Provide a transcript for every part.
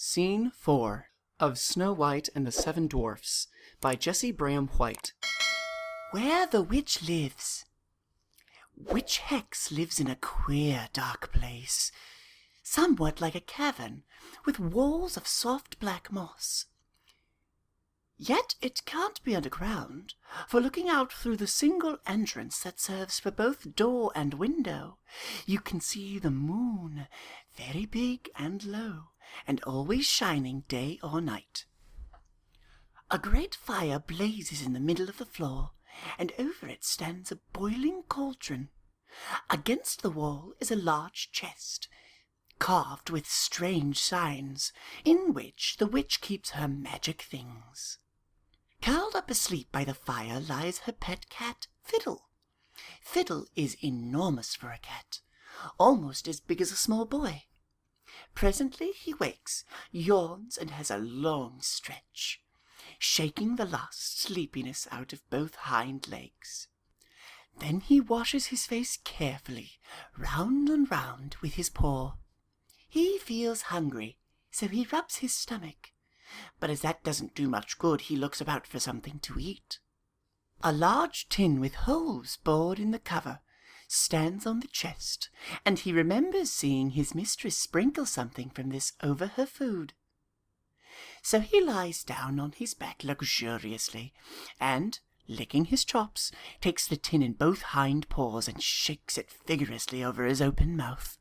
Scene 4 of Snow White and the Seven Dwarfs by Jessie Braham White. Where the witch lives. Witch Hex lives in a queer dark place, somewhat like a cavern, with walls of soft black moss. Yet it can't be underground, for looking out through the single entrance that serves for both door and window, you can see the moon, very big and low, and always shining day or night. A great fire blazes in the middle of the floor, and over it stands a boiling cauldron. Against the wall is a large chest, carved with strange signs, in which the witch keeps her magic things. Curled up asleep by the fire lies her pet cat, Fiddle. Fiddle is enormous for a cat, almost as big as a small boy. Presently he wakes, yawns, and has a long stretch, shaking the last sleepiness out of both hind legs. Then he washes his face carefully, round and round, with his paw. He feels hungry, so he rubs his stomach. But as that doesn't do much good, he looks about for something to eat. A large tin with holes bored in the cover stands on the chest, and he remembers seeing his mistress sprinkle something from this over her food. So he lies down on his back luxuriously, and, licking his chops, takes the tin in both hind paws and shakes it vigorously over his open mouth.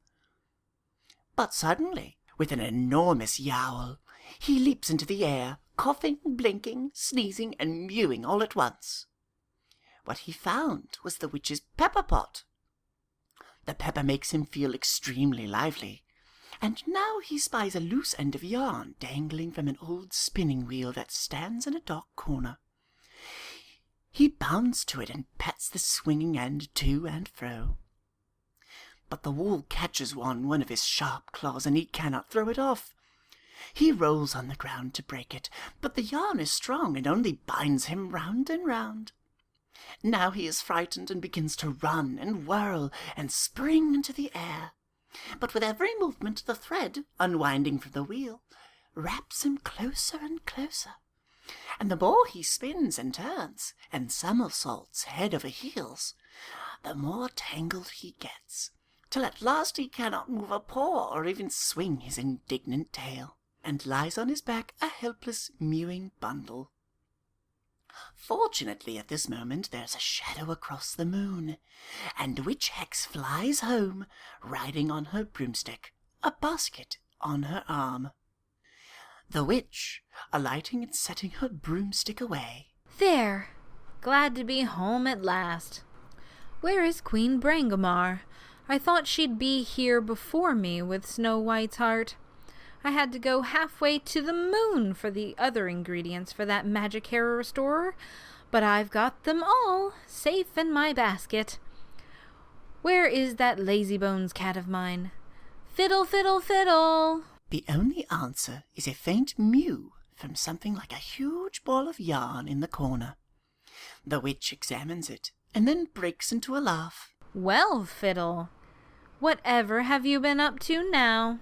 But suddenly, with an enormous yowl, he leaps into the air, coughing, blinking, sneezing, and mewing all at once. What he found was the witch's pepper pot. The pepper makes him feel extremely lively, and now he spies a loose end of yarn dangling from an old spinning wheel that stands in a dark corner. He bounds to it and pats the swinging end to and fro. But the wool catches on one of his sharp claws, and he cannot throw it off. He rolls on the ground to break it, but the yarn is strong and only binds him round and round. Now he is frightened and begins to run and whirl and spring into the air. But with every movement the thread, unwinding from the wheel, wraps him closer and closer. And the more he spins and turns and somersaults head over heels, the more tangled he gets, till at last he cannot move a paw or even swing his indignant tail, and lies on his back a helpless, mewing bundle. Fortunately, at this moment there's a shadow across the moon, and Witch Hex flies home, riding on her broomstick, a basket on her arm. The witch, alighting and setting her broomstick away. There! Glad to be home at last. Where is Queen Brangamar? I thought she'd be here before me with Snow White's heart. I had to go halfway to the moon for the other ingredients for that magic hair restorer, but I've got them all safe in my basket. Where is that lazybones cat of mine? Fiddle, fiddle, fiddle! The only answer is a faint mew from something like a huge ball of yarn in the corner. The witch examines it, and then breaks into a laugh. Well, Fiddle, whatever have you been up to now?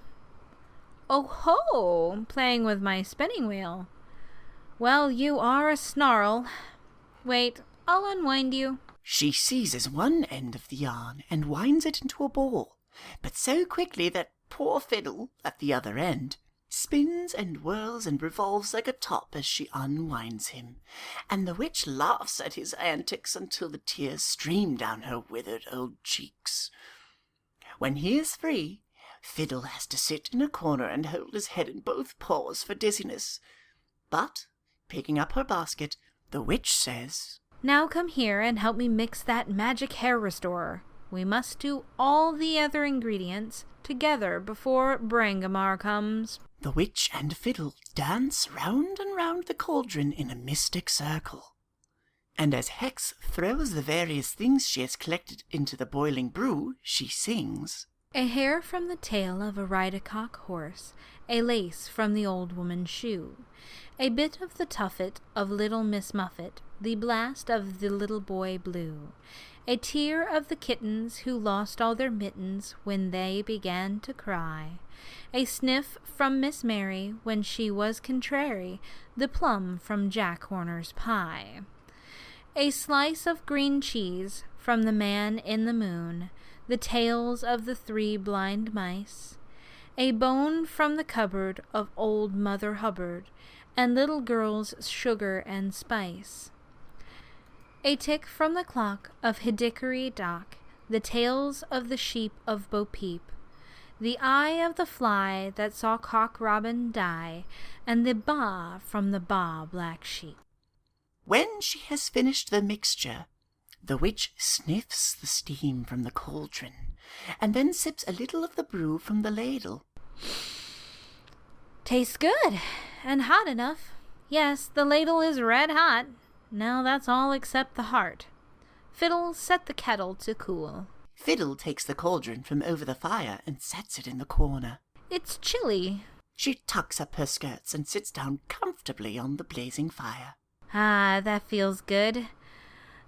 Oh ho! Playing with my spinning wheel. Well, you are a snarl. Wait, I'll unwind you. She seizes one end of the yarn and winds it into a ball, but so quickly that poor Fiddle, at the other end, spins and whirls and revolves like a top as she unwinds him, and the witch laughs at his antics until the tears stream down her withered old cheeks. When he is free, Fiddle has to sit in a corner and hold his head in both paws for dizziness. But, picking up her basket, the witch says, Now come here and help me mix that magic hair restorer. We must do all the other ingredients together before Brangamar comes. The witch and Fiddle dance round and round the cauldron in a mystic circle. And as Hex throws the various things she has collected into the boiling brew, she sings, A hair from the tail of a ride-a-cock horse, a lace from the old woman's shoe, a bit of the tuffet of little Miss Muffet, the blast of the little boy blue, a tear of the kittens who lost all their mittens when they began to cry, a sniff from Miss Mary when she was contrary, the plum from Jack Horner's pie, a slice of green cheese from the man in the moon, the tales of the 3 blind mice, a bone from the cupboard of old Mother Hubbard, and little girls' sugar and spice, a tick from the clock of Hickory Dock, the tales of the sheep of Bo Peep, the eye of the fly that saw Cock Robin die, and the baa from the black sheep. When she has finished the mixture, the witch sniffs the steam from the cauldron, and then sips a little of the brew from the ladle. Tastes good, and hot enough. Yes, the ladle is red hot. Now that's all except the heart. Fiddle, set the kettle to cool. Fiddle takes the cauldron from over the fire and sets it in the corner. It's chilly. She tucks up her skirts and sits down comfortably on the blazing fire. Ah, that feels good.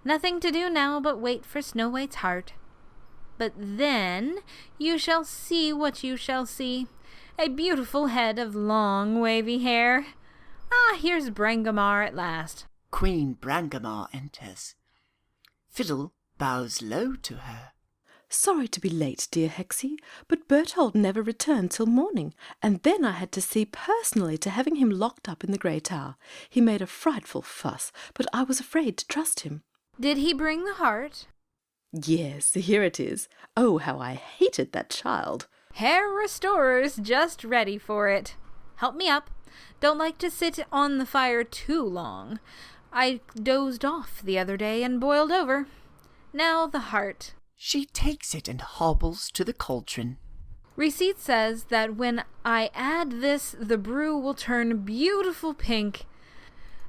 Nothing to do now but wait for Snow White's heart. But then you shall see what you shall see. A beautiful head of long wavy hair. Ah, here's Brangamar at last. Queen Brangamar enters. Fiddle bows low to her. Sorry to be late, dear Hexie, but Berthold never returned till morning, and then I had to see personally to having him locked up in the Grey Tower. He made a frightful fuss, but I was afraid to trust him. Did he bring the heart? Yes, here it is. Oh, how I hated that child. Hair restorer's just ready for it. Help me up. Don't like to sit on the fire too long. I dozed off the other day and boiled over. Now the heart. She takes it and hobbles to the cauldron. Receipt says that when I add this, the brew will turn beautiful pink.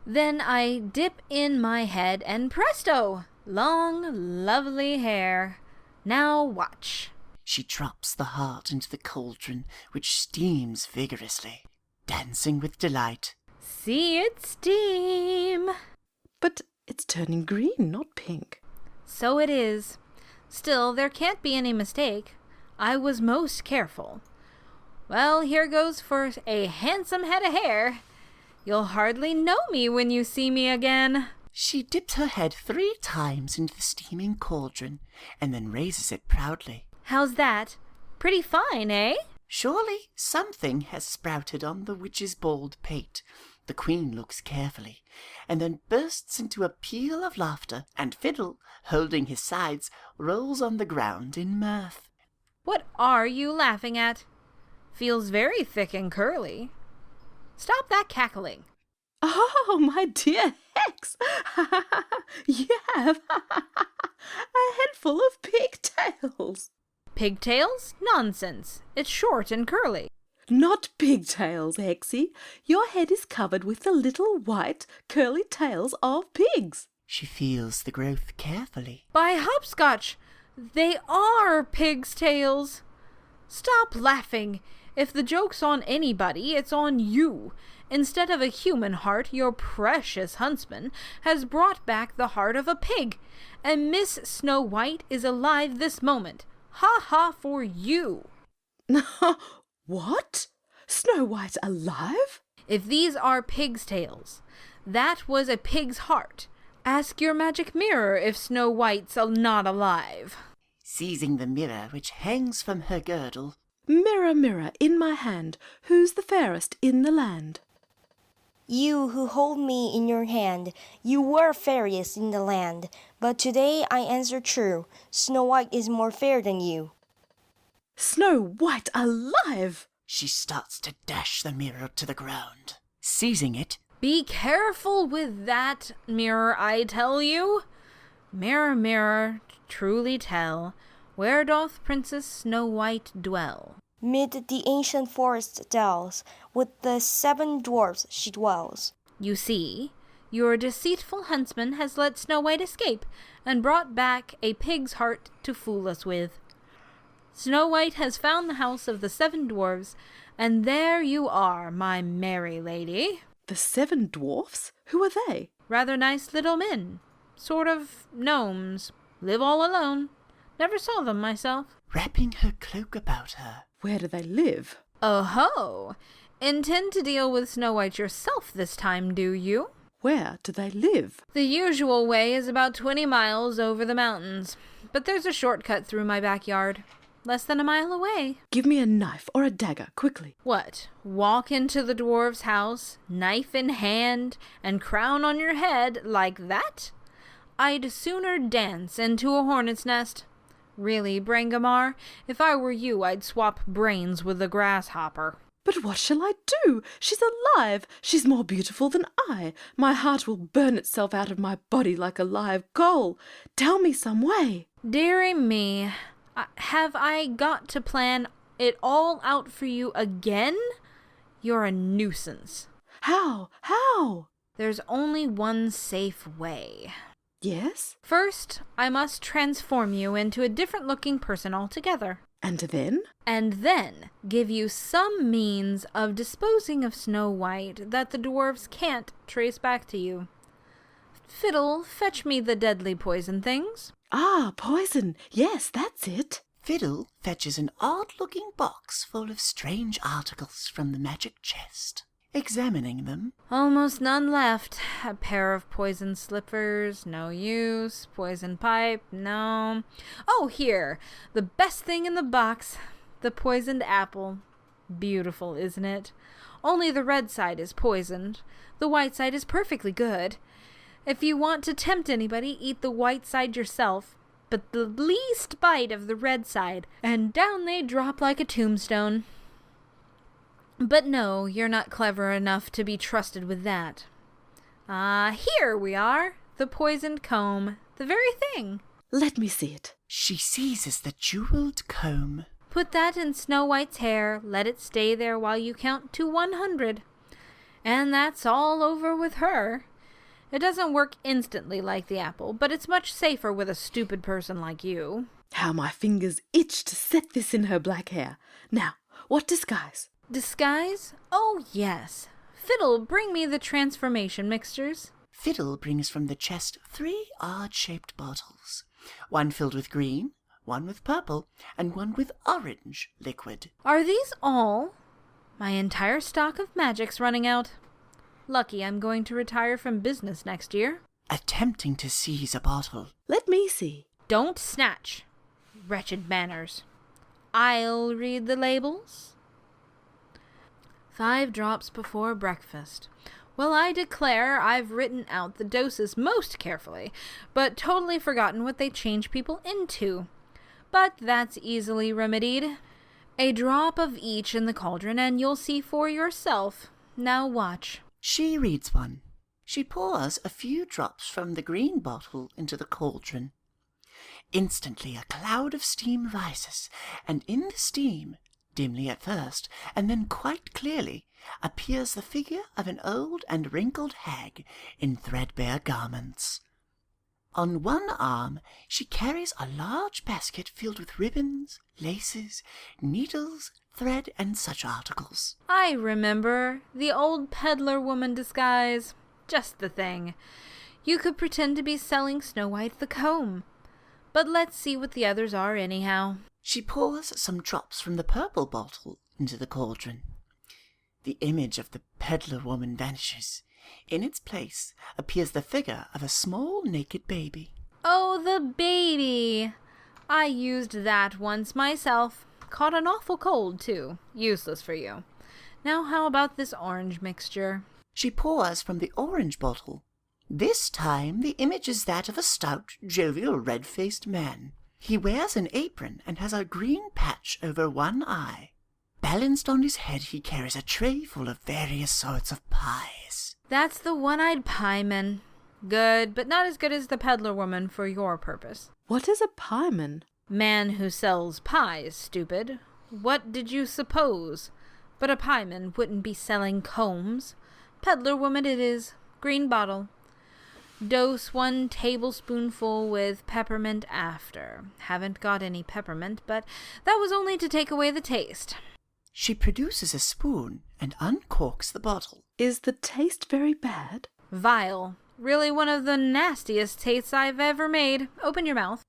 Then I dip in my head and presto! Long, lovely hair. Now watch. She drops the heart into the cauldron, which steams vigorously, dancing with delight. See it steam. But it's turning green, not pink. So it is. Still, there can't be any mistake. I was most careful. Well, here goes for a handsome head of hair. You'll hardly know me when you see me again. She dips her head 3 times into the steaming cauldron, and then raises it proudly. How's that? Pretty fine, eh? Surely something has sprouted on the witch's bald pate. The queen looks carefully, and then bursts into a peal of laughter, and Fiddle, holding his sides, rolls on the ground in mirth. What are you laughing at? Feels very thick and curly. Stop that cackling. Oh, my dear Hex! You have a head full of pigtails. Pigtails? Nonsense. It's short and curly. Not pigtails, Hexie. Your head is covered with the little white, curly tails of pigs. She feels the growth carefully. By hopscotch! They are pig's tails. Stop laughing. If the joke's on anybody, it's on you. Instead of a human heart, your precious huntsman has brought back the heart of a pig, and Miss Snow White is alive this moment. Ha ha for you! What? Snow White alive? If these are pig's tails, that was a pig's heart. Ask your magic mirror if Snow White's not alive. Seizing the mirror which hangs from her girdle. Mirror, mirror, in my hand, who's the fairest in the land? You who hold me in your hand, you were fairest in the land. But today I answer true, Snow White is more fair than you. Snow White alive! She starts to dash the mirror to the ground. Seizing it, Be careful with that mirror, I tell you. Mirror, mirror, truly tell, where doth Princess Snow White dwell? Mid the ancient forest dells, with the 7 dwarfs she dwells. You see, your deceitful huntsman has let Snow White escape, and brought back a pig's heart to fool us with. Snow White has found the house of the 7 dwarfs, and there you are, my merry lady. The 7 dwarfs? Who are they? Rather nice little men. Sort of gnomes. Live all alone. Never saw them myself. Wrapping her cloak about her. Where do they live? Oh ho! Intend to deal with Snow White yourself this time, do you? Where do they live? The usual way is about 20 miles over the mountains, but there's a shortcut through my backyard. Less than a mile away. Give me a knife or a dagger, quickly. What? Walk into the dwarf's house, knife in hand, and crown on your head like that? I'd sooner dance into a hornet's nest. Really, Brangamar, if I were you, I'd swap brains with the grasshopper. But what shall I do? She's alive. She's more beautiful than I. My heart will burn itself out of my body like a live coal. Tell me some way. Dearie me, have I got to plan it all out for you again? You're a nuisance. How? How? There's only one safe way. Yes? First, I must transform you into a different-looking person altogether. And then? And then give you some means of disposing of Snow White that the dwarves can't trace back to you. Fiddle, fetch me the deadly poison things. Ah, poison. Yes, that's it. Fiddle fetches an odd-looking box full of strange articles from the magic chest. Examining them. Almost none left. A pair of poison slippers, no use. Poison pipe, no. Oh, here, the best thing in the box, the poisoned apple. Beautiful, isn't it? Only the red side is poisoned. The white side is perfectly good. If you want to tempt anybody, eat the white side yourself, but the least bite of the red side, and down they drop like a tombstone. But no, you're not clever enough to be trusted with that. Here we are. The poisoned comb. The very thing. Let me see it. She seizes the jeweled comb. Put that in Snow White's hair. Let it stay there while you count to 100. And that's all over with her. It doesn't work instantly like the apple, but it's much safer with a stupid person like you. How my fingers itch to set this in her black hair. Now, what disguise? Disguise? Oh, yes. Fiddle, bring me the transformation mixtures. Fiddle brings from the chest 3 odd-shaped bottles. One filled with green, one with purple, and one with orange liquid. Are these all? My entire stock of magic's running out. Lucky I'm going to retire from business next year. Attempting to seize a bottle. Let me see. Don't snatch. Wretched manners. I'll read the labels. 5 drops before breakfast. Well, I declare I've written out the doses most carefully, but totally forgotten what they change people into. But that's easily remedied. A drop of each in the cauldron, and you'll see for yourself. Now watch. She reads one. She pours a few drops from the green bottle into the cauldron. Instantly a cloud of steam rises, and in the steam, dimly at first, and then quite clearly, appears the figure of an old and wrinkled hag in threadbare garments. On one arm she carries a large basket filled with ribbons, laces, needles, thread, and such articles. I remember. The old peddler woman disguise. Just the thing. You could pretend to be selling Snow White the comb. But let's see what the others are anyhow. She pours some drops from the purple bottle into the cauldron. The image of the peddler woman vanishes. In its place appears the figure of a small naked baby. Oh, the baby! I used that once myself. Caught an awful cold, too. Useless for you. Now how about this orange mixture? She pours from the orange bottle. This time the image is that of a stout, jovial, red-faced man. He wears an apron and has a green patch over one eye. Balanced on his head he carries a tray full of various sorts of pies. That's the one-eyed pieman. Good, but not as good as the peddler woman for your purpose. What is a pieman? Man who sells pies, stupid. What did you suppose? But a pieman wouldn't be selling combs. Peddler woman it is. Green bottle. Dose 1 tablespoonful with peppermint after. Haven't got any peppermint, but that was only to take away the taste. She produces a spoon and uncorks the bottle. Is the taste very bad? Vile. Really one of the nastiest tastes I've ever made. Open your mouth.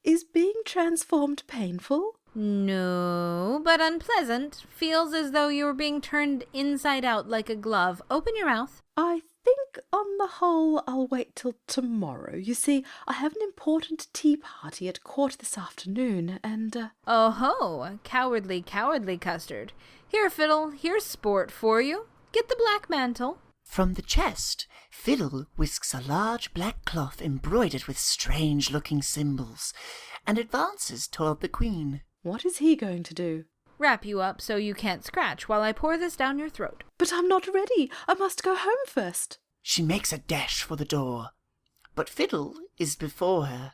Is being transformed painful? No, but unpleasant. Feels as though you were being turned inside out like a glove. Open your mouth. I think on the whole I'll wait till tomorrow. You see, I have an important tea party at court this afternoon, and Oh ho, cowardly, cowardly custard. Here, Fiddle, here's sport for you. Get the black mantle. From the chest, Fiddle whisks a large black cloth embroidered with strange-looking symbols, and advances toward the Queen. what is he going to do? Wrap you up so you can't scratch while I pour this down your throat. But I'm not ready. I must go home first. She makes a dash for the door, but Fiddle is before her.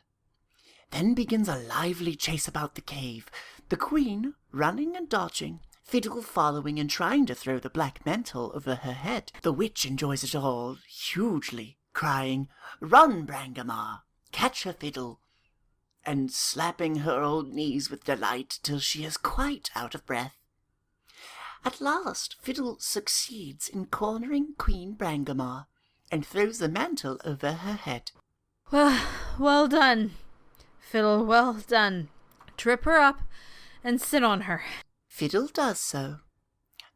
Then begins a lively chase about the cave, the Queen running and dodging, Fiddle following and trying to throw the black mantle over her head. The witch enjoys it all hugely, crying, "Run, Brangamar! Catch her, Fiddle!" and slapping her old knees with delight till she is quite out of breath. At last Fiddle succeeds in cornering Queen Brangamar, and throws the mantle over her head. Well done, Fiddle, well done. Trip her up and sit on her. Fiddle does so.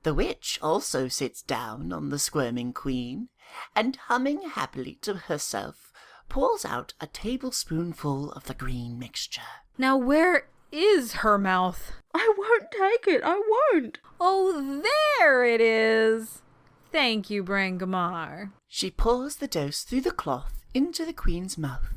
The witch also sits down on the squirming Queen, and humming happily to herself, pours out a tablespoonful of the green mixture. Now where is her mouth? I won't take it. I won't. Oh, there it is. Thank you, Brangamar. She pours the dose through the cloth into the Queen's mouth,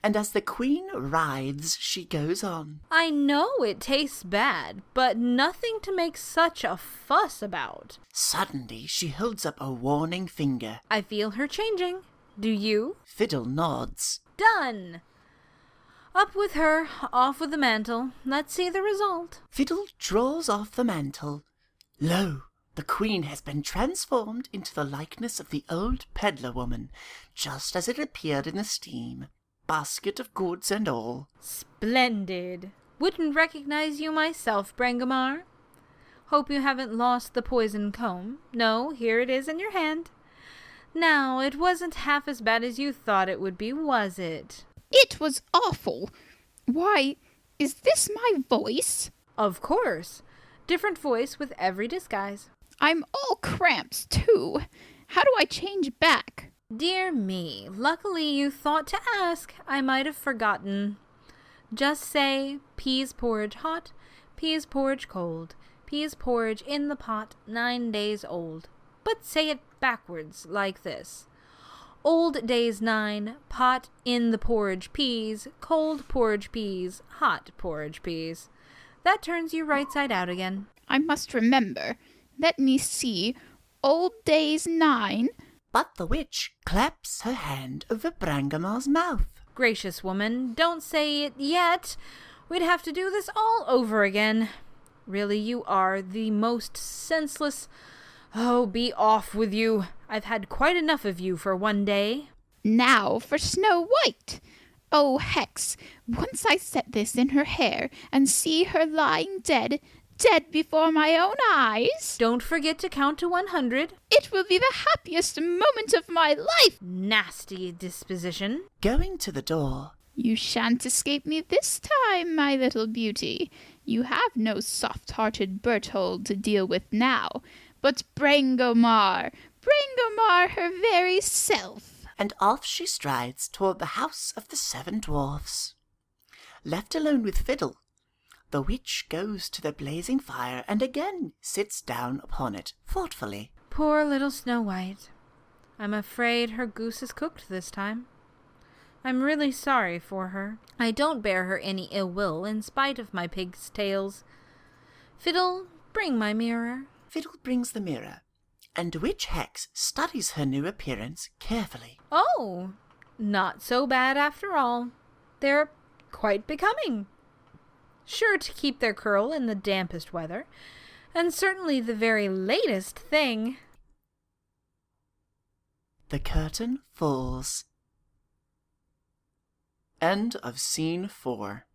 and as the Queen writhes, she goes on. I know it tastes bad, but nothing to make such a fuss about. Suddenly, she holds up a warning finger. I feel her changing. Do you? Fiddle nods. Done. Up with her, off with the mantle. Let's see the result. Fiddle draws off the mantle. Lo! The Queen has been transformed into the likeness of the old peddler woman, just as it appeared in the steam, basket of goods and all. Splendid. Wouldn't recognize you myself, Brangamar. Hope you haven't lost the poison comb. No, here it is in your hand. Now, it wasn't half as bad as you thought it would be, was it? It was awful. Why, is this my voice? Of course. Different voice with every disguise. I'm all cramps, too. How do I change back? Dear me, luckily you thought to ask. I might have forgotten. Just say, peas porridge hot, peas porridge cold, peas porridge in the pot, 9 days old. But say it backwards, like this. Old days 9, pot in the porridge peas, cold porridge peas, hot porridge peas. That turns you right side out again. I must remember. Let me see. Old days 9. But the witch claps her hand over Brangamar's mouth. Gracious woman, don't say it yet. We'd have to do this all over again. Really, you are the most senseless... Oh, be off with you. I've had quite enough of you for one day. Now for Snow White. Oh, Hex, once I set this in her hair and see her lying dead before my own eyes. Don't forget to count to 100. It will be the happiest moment of my life. Nasty disposition. Going to the door. You shan't escape me this time, my little beauty. You have no soft-hearted Berthold to deal with now, but Brangamar her very self. And off she strides toward the house of the 7 dwarfs. Left alone with Fiddle, the witch goes to the blazing fire and again sits down upon it thoughtfully. Poor little Snow White. I'm afraid her goose is cooked this time. I'm really sorry for her. I don't bear her any ill will in spite of my pig's tails. Fiddle, bring my mirror. Fiddle brings the mirror, and Witch Hex studies her new appearance carefully. Oh, not so bad after all. They're quite becoming. Sure to keep their curl in the dampest weather, and certainly the very latest thing. The curtain falls. End of Scene 4.